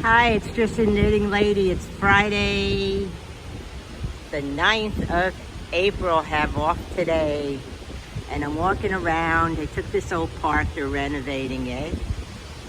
Hi, it's Tristan Knitting Lady. It's Friday, the 9th of April. Have off today. And I'm walking around. They took this old park, they're renovating it.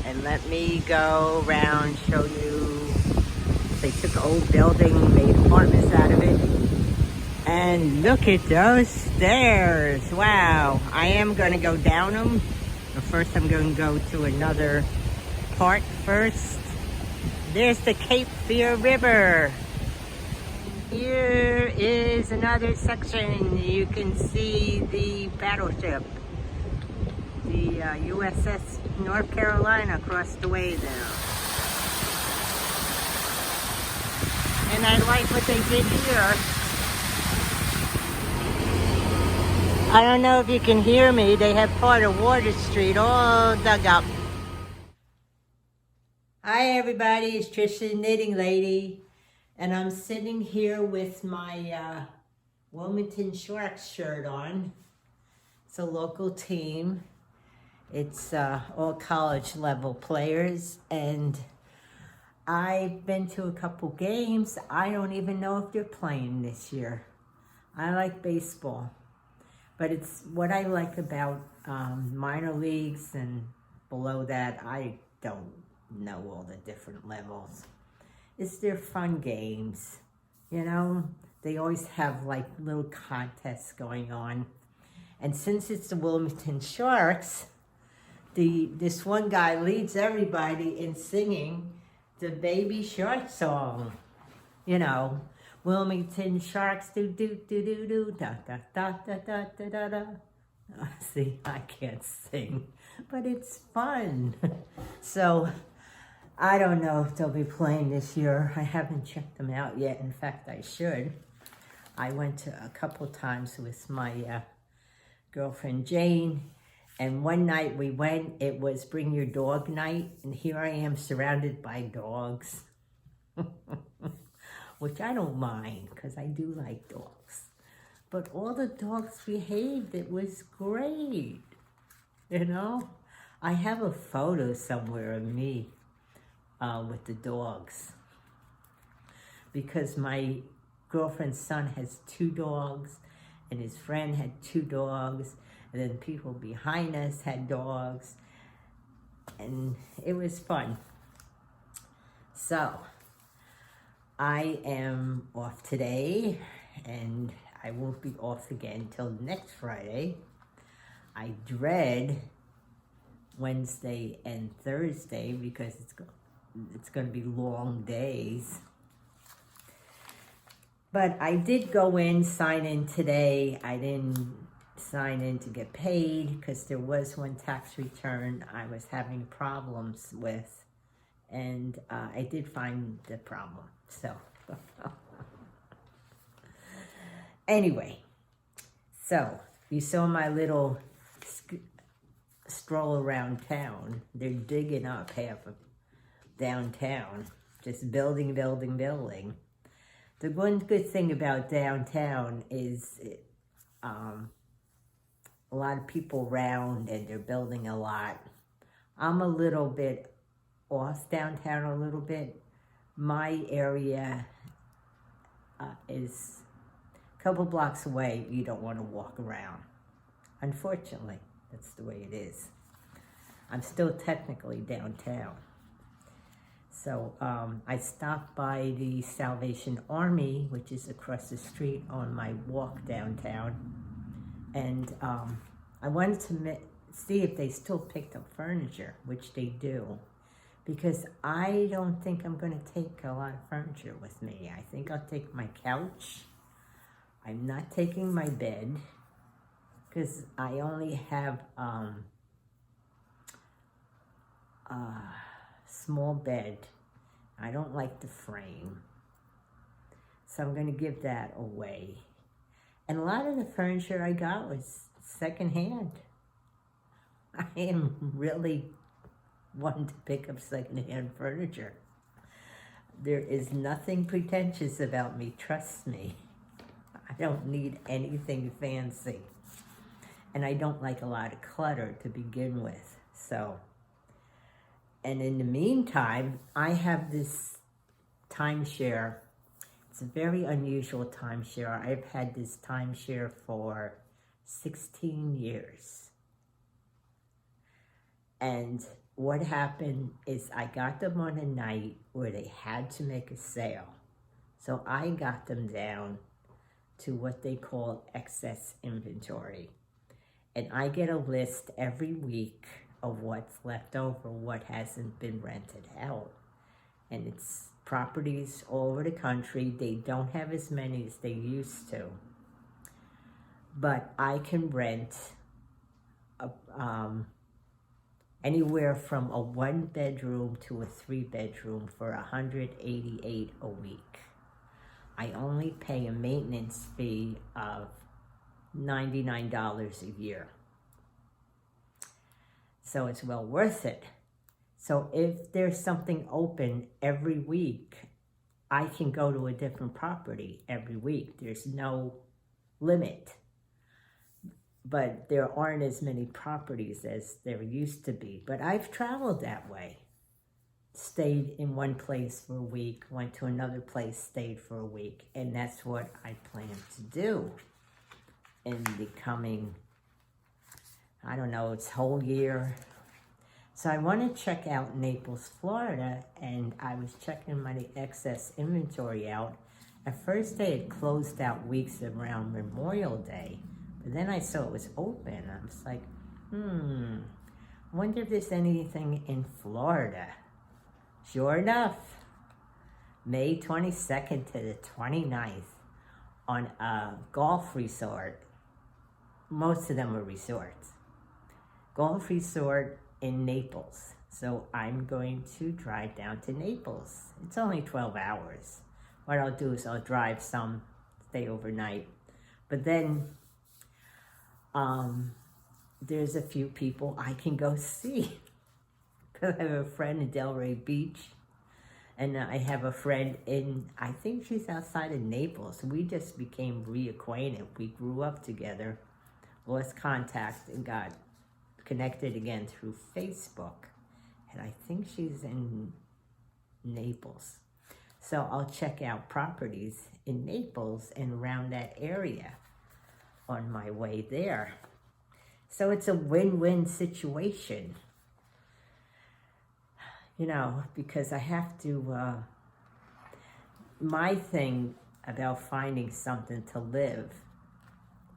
And let me go around, show you. They took an old building, made apartments out of it. And look at those stairs. Wow. I am going to go down them. But first I'm going to go to another part first. There's the Cape Fear River. Here is another section. You can see the battleship, the USS North Carolina across the way there. And I like what they did here. I don't know if you can hear me. They have part of Water Street all dug up. Hi everybody, it's Tristan Knitting Lady, and I'm sitting here with my Wilmington Sharks shirt on. It's a local team. It's all college level players, and I've been to a couple games. I don't even know if they're playing this year. I like baseball, but it's what I like about minor leagues and below that. I don't know all the different levels. It's their fun games, you know. They always have like little contests going on, and since it's the Wilmington Sharks, this one guy leads everybody in singing the Baby Shark song. You know, Wilmington Sharks do do do do do da da da da da da da da. See, I can't sing, but it's fun. So I don't know if they'll be playing this year. I haven't checked them out yet. In fact, I should. I went to a couple times with my girlfriend Jane, and one night we went, it was bring your dog night, and here I am surrounded by dogs, which I don't mind because I do like dogs. But all the dogs behaved. It was great, you know? I have a photo somewhere of me with the dogs, because my girlfriend's son has 2 dogs, and his friend had 2 dogs, and then people behind us had dogs, and it was fun. So I am off today, and I won't be off again till next Friday. I dread Wednesday and Thursday because it's going to be long days. But I did go in, sign in today. I didn't sign in to get paid because there was one tax return I was having problems with, and I did find the problem. So anyway, so you saw my little stroll around town. They're digging up half of downtown, just building. The one good thing about downtown is a lot of people around, and they're building a lot. I'm a little bit off downtown a little bit. My area is a couple blocks away. You don't want to walk around. Unfortunately, that's the way it is. I'm still technically downtown. So I stopped by the Salvation Army, which is across the street, on my walk downtown. And I wanted to see if they still picked up furniture, which they do. Because I don't think I'm going to take a lot of furniture with me. I think I'll take my couch. I'm not taking my bed, because I only have small bed. I don't like the frame, so I'm going to give that away. And a lot of the furniture I got was secondhand. I am really wanting to pick up secondhand furniture. There is nothing pretentious about me, trust me. I don't need anything fancy. And I don't like a lot of clutter to begin with, so And in the meantime, I have this timeshare. It's a very unusual timeshare. I've had this timeshare for 16 years. And what happened is I got them on a night where they had to make a sale. So I got them down to what they call excess inventory. And I get a list every week of what's left over, what hasn't been rented out. And it's properties all over the country. They don't have as many as they used to. But I can rent anywhere from a 1-bedroom to a 3-bedroom for $188 a week. I only pay a maintenance fee of $99 a year. So it's well worth it. So if there's something open every week, I can go to a different property every week. There's no limit. But there aren't as many properties as there used to be. But I've traveled that way. Stayed in one place for a week, went to another place, stayed for a week. And that's what I plan to do in the coming, I don't know, it's whole year. So I want to check out Naples, Florida, and I was checking my excess inventory out. At first they had closed out weeks around Memorial Day. But then I saw it was open. I was like, I wonder if there's anything in Florida. Sure enough, May 22nd to the 29th on a golf resort. Most of them are resorts. Golf resort in Naples. So I'm going to drive down to Naples. It's only 12 hours. What I'll do is I'll drive some, stay overnight. But then there's a few people I can go see. Because I have a friend in Delray Beach, and I have a friend in, I think she's outside of Naples. We just became reacquainted. We grew up together, lost contact, and got connected again through Facebook. And I think she's in Naples. So I'll check out properties in Naples and around that area on my way there. So it's a win-win situation, you know, because I have to, my thing about finding something to live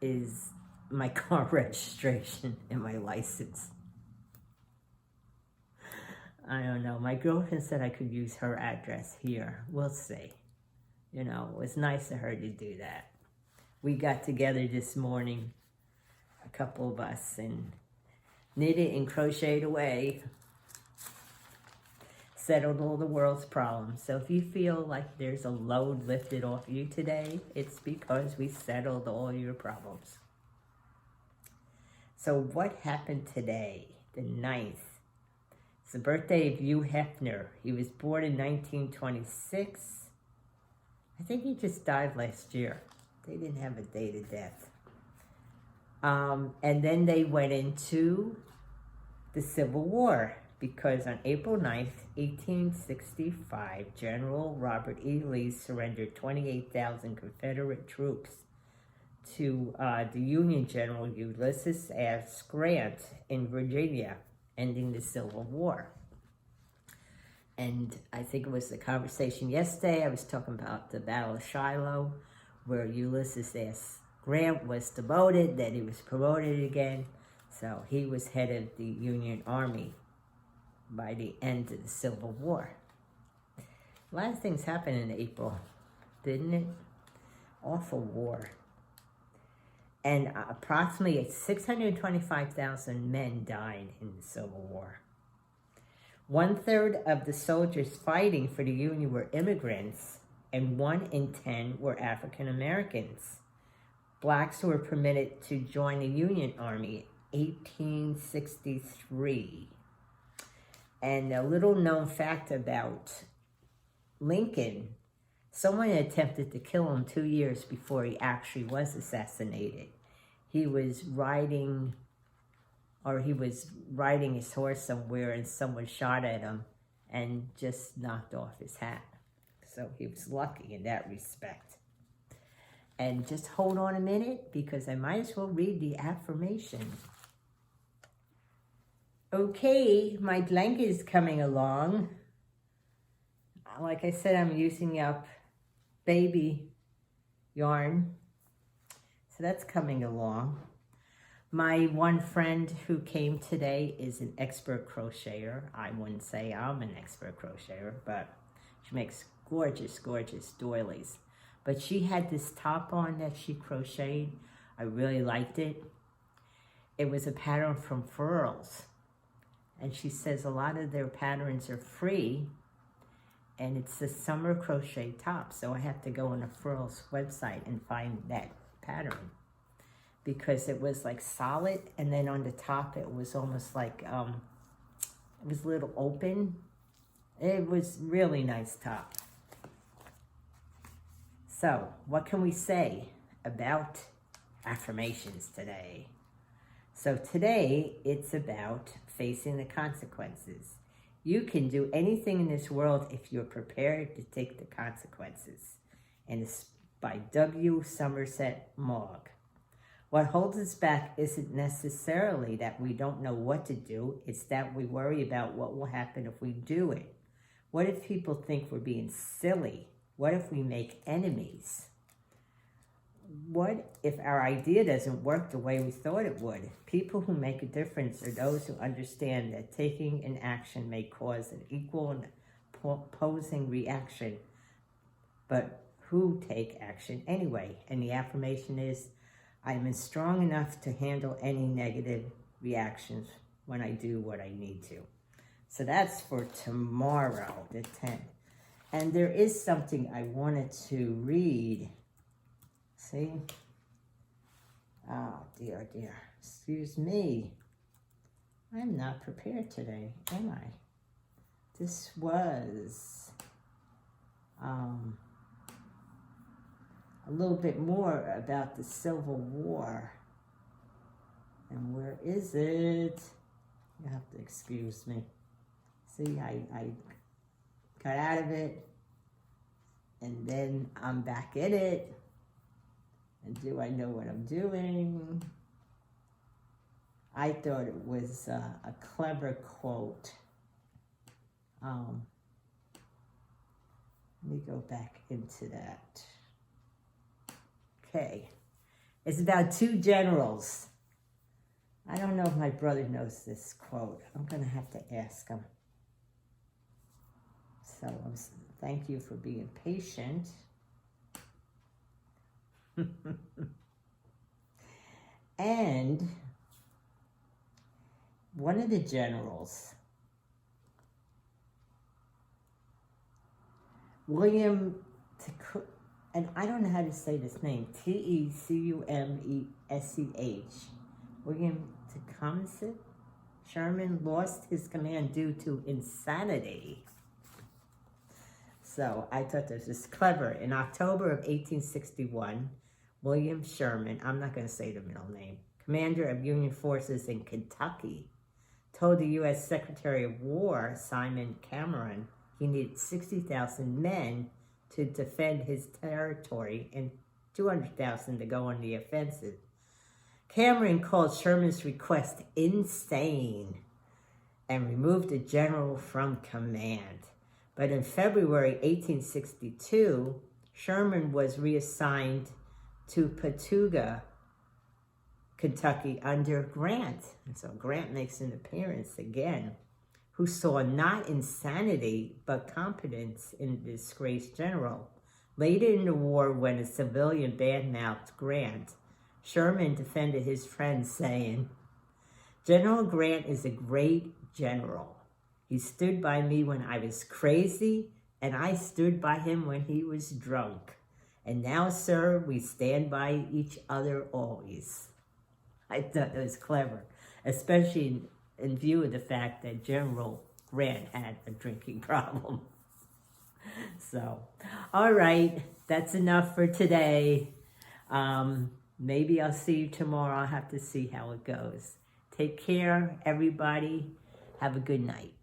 is my car registration and my license. I don't know. My girlfriend said I could use her address here. We'll see. You know, it was nice of her to do that. We got together this morning, a couple of us, and knitted and crocheted away. Settled all the world's problems. So if you feel like there's a load lifted off you today, it's because we settled all your problems. So what happened today, the 9th? It's the birthday of Hugh Hefner. He was born in 1926. I think he just died last year. They didn't have a date of death. And then they went into the Civil War, because on April 9th, 1865, General Robert E. Lee surrendered 28,000 Confederate troops to the Union General Ulysses S. Grant in Virginia, ending the Civil War. And I think it was the conversation yesterday, I was talking about the Battle of Shiloh, where Ulysses S. Grant was demoted, then he was promoted again. So he was head of the Union Army by the end of the Civil War. A lot of things happened in April, didn't it? Awful war. And approximately 625,000 men died in the Civil War. 1/3 of the soldiers fighting for the Union were immigrants, and 1 in 10 were African Americans. Blacks were permitted to join the Union Army in 1863. And a little known fact about Lincoln, someone attempted to kill him 2 years before he actually was assassinated. He was riding or he was riding his horse somewhere and someone shot at him and just knocked off his hat. So he was lucky in that respect. And just hold on a minute because I might as well read the affirmation. Okay, my blanket is coming along. Like I said, I'm using up baby yarn. So that's coming along. My one friend who came today is an expert crocheter. I wouldn't say I'm an expert crocheter, but she makes gorgeous, gorgeous doilies. But she had this top on that she crocheted. I really liked it. It was a pattern from Furls. And she says a lot of their patterns are free. And it's a summer crochet top. So I have to go on the Furls website and find that pattern. Because it was like solid. And then on the top it was almost like, it was a little open. It was really nice top. So, what can we say about affirmations today? So today, it's about facing the consequences. You can do anything in this world if you're prepared to take the consequences. And it's by W. Somerset Maugham. What holds us back isn't necessarily that we don't know what to do. It's that we worry about what will happen if we do it. What if people think we're being silly? What if we make enemies? What if our idea doesn't work the way we thought it would? People who make a difference are those who understand that taking an action may cause an equal and opposing reaction, but who take action anyway. And the affirmation is, I am strong enough to handle any negative reactions when I do what I need to. So that's for tomorrow, the 10th. And there is something I wanted to read. See? Oh, dear, dear. Excuse me. I'm not prepared today, am I? This was a little bit more about the Civil War. And where is it? You have to excuse me. See, I got out of it, and then I'm back in it. And do I know what I'm doing? I thought it was a clever quote. Let me go back into that. Okay. It's about two generals. I don't know if my brother knows this quote. I'm going to have to ask him. So thank you for being patient. And one of the generals, William Tecumseh, and I don't know how to say this name, Tecumseh, William Tecumseh Sherman lost his command due to insanity. So I thought this was clever. In October of 1861, William Sherman, I'm not going to say the middle name, commander of Union forces in Kentucky, told the U.S. Secretary of War, Simon Cameron, he needed 60,000 men to defend his territory and 200,000 to go on the offensive. Cameron called Sherman's request insane and removed the general from command. But in February 1862, Sherman was reassigned to Patooga, Kentucky, under Grant. And so Grant makes an appearance again, who saw not insanity, but competence in the disgraced general. Later in the war, when a civilian badmouthed Grant, Sherman defended his friend, saying, "General Grant is a great general. He stood by me when I was crazy, and I stood by him when he was drunk. And now, sir, we stand by each other always." I thought that was clever, especially in view of the fact that General Grant had a drinking problem. So, all right, that's enough for today. Maybe I'll see you tomorrow. I'll have to see how it goes. Take care, everybody. Have a good night.